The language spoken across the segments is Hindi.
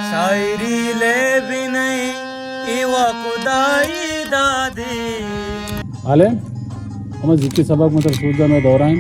शायरी ले भी नहीं इवा खुदाई दादी आले ama zikri sabak मतलब सूझा में दोहराएं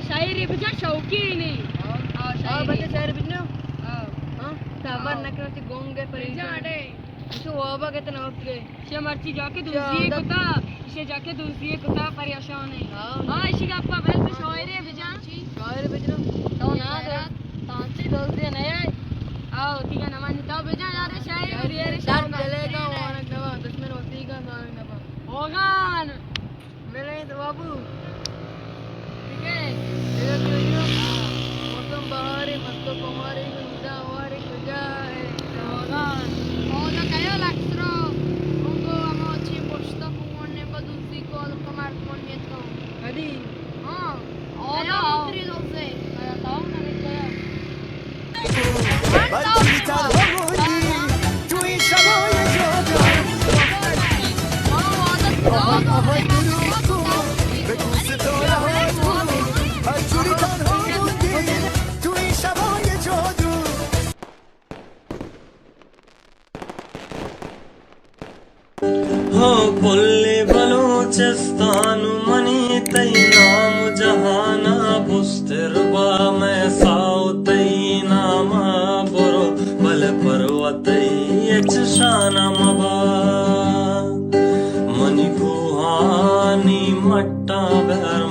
शायरी बजा शौकीन है बच्चे शायरी बिजनो खबर न करते गोंगे पर जाने तो वाबा कितना वक्त गए ये मर्ची जाके दूसरी कुत्ता इसे जाके दूसरी कुत्ता परेशान है हां इसी का आपका बेल पे शायरी बजा शायरी बजनो तो ना तांची दोस्ती नहीं है आओ ठीक है नमान तो बजा जा रे शायरी और शायरी चलेगा वारक नवा दुश्मन होती का मारक नवा होगा मेरे तो बाबू ठीक है मौसम बहारे मस्त कुमारी गुंजा वारे गुंजा होगा होगा कयो लक्ष्रो उनको हम अच्छी पोस्ट पुण्य बदुसी को कमार पुण्य तो कदी हां होगा उतरी दोसे ताऊ ना कयो हो कुल्ले बलूचिस्तान मनी तई नाम जहाना बुस्तिरबा मैं साव तई नामा बुरो बल पर्वतई यचशाना मबा मनी कुहानी मट्टा भर